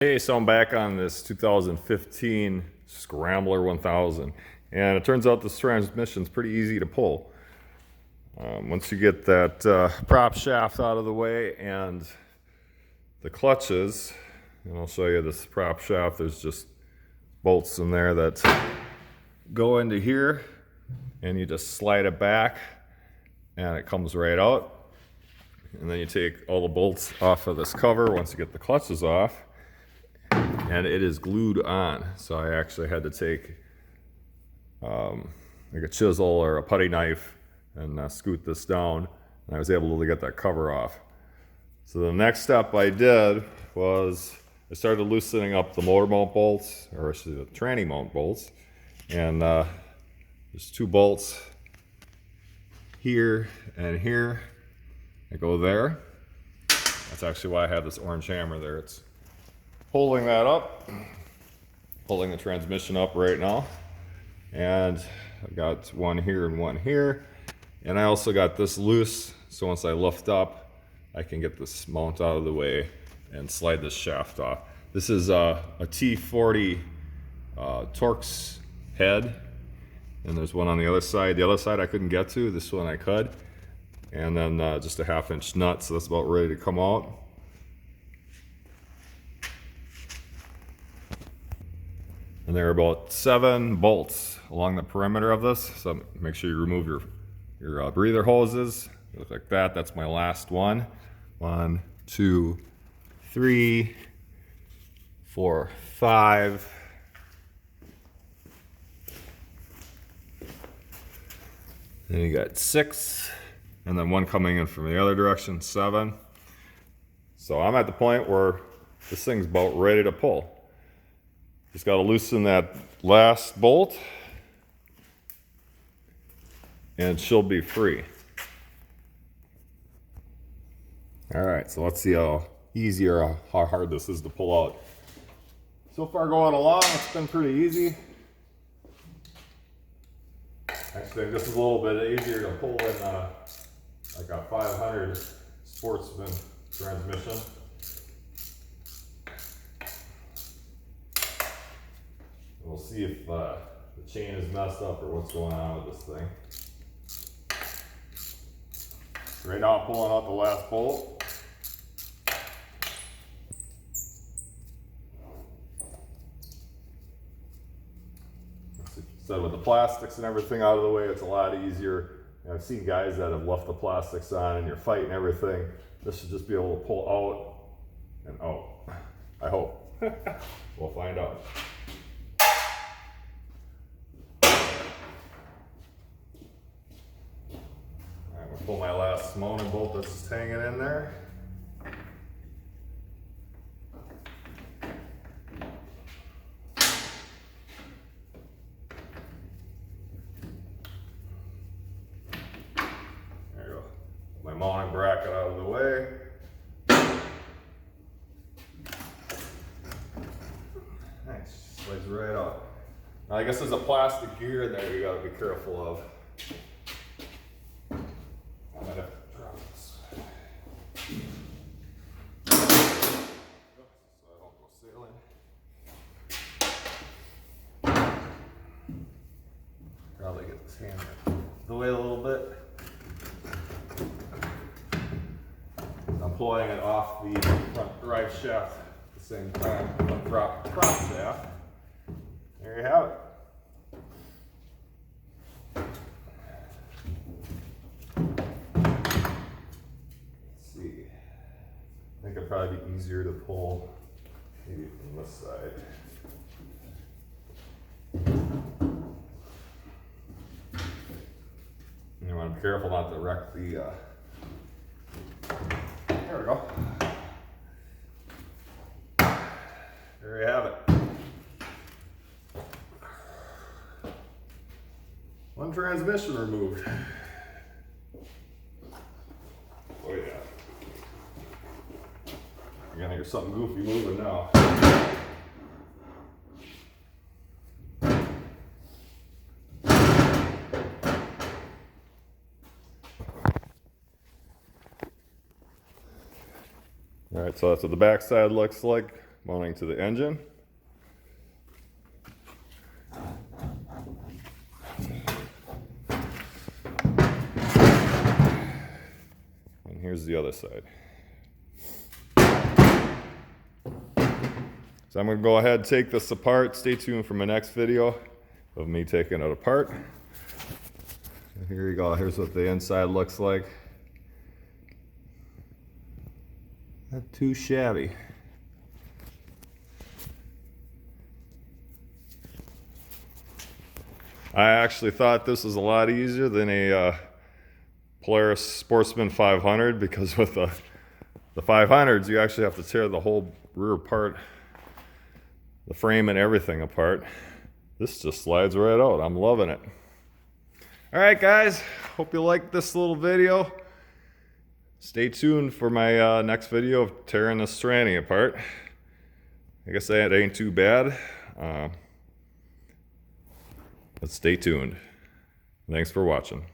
Hey, so I'm back on this 2015 Scrambler 1000, and it turns out this transmission's pretty easy to pull. Once you get that prop shaft out of the way and the clutches, and I'll show you this prop shaft, there's just bolts in there that go into here, and you just slide it back, and it comes right out. And then you take all the bolts off of this cover once you get the clutches off. And it is glued on, so I actually had to take like a chisel or a putty knife and scoot this down, and I was able to get that cover off. So the next step I did was I started loosening up the motor mount bolts, or actually the tranny mount bolts, and there's two bolts here and here that go there. That's actually why I have this orange hammer there. It's holding that up, holding the transmission up right now. And I've got one here and one here. And I also got this loose, so once I lift up, I can get this mount out of the way and slide this shaft off. This is a T40 Torx head, and there's one on the other side. The other side I couldn't get to, this one I could. And then just a 1/2 inch nut, so that's about ready to come out. And there are about 7 bolts along the perimeter of this, so make sure you remove your breather hoses. They look like that. That's my last one. 1, 2, 3, 4, 5. Then you got 6, and then one coming in from the other direction, 7. So I'm at the point where this thing's about ready to pull. Just got to loosen that last bolt, and she'll be free. All right, so let's see how easy or how hard this is to pull out. So far going along, it's been pretty easy. Actually, this is a little bit easier to pull than like a 500 Sportsman transmission. We'll see if the chain is messed up or what's going on with this thing. Right now I'm pulling out the last bolt. So with the plastics and everything out of the way, it's a lot easier. I've seen guys that have left the plastics on and you're fighting everything. This should just be able to pull out and out. I hope. We'll find out. Pull my last mounting bolt that's just hanging in there. There you go. My mounting bracket out of the way. Nice, slides right out. Now I guess there's a plastic gear in there you gotta be careful of. Probably get this hand the way a little bit. I'm pulling it off the front drive shaft at the same time, the prop shaft. There you have it. Let's see. I think it'd probably be easier to pull maybe from this side. You want to be careful not to wreck the, there we go. There you have it. One transmission removed. Oh yeah. You're gonna hear something goofy moving now. All right, so that's what the back side looks like. mounting to the engine. And here's the other side. So I'm going to go ahead and take this apart. Stay tuned for my next video of me taking it apart. Here you go. Here's what the inside looks like. Not too shabby. I actually thought this was a lot easier than a Polaris Sportsman 500, because with the 500s you actually have to tear the whole rear part, the frame and everything apart. This just slides right out. I'm loving it. All right, guys, hope you liked this little video. Stay tuned for my next video of tearing this tranny apart. I guess that ain't too bad. But stay tuned. Thanks for watching.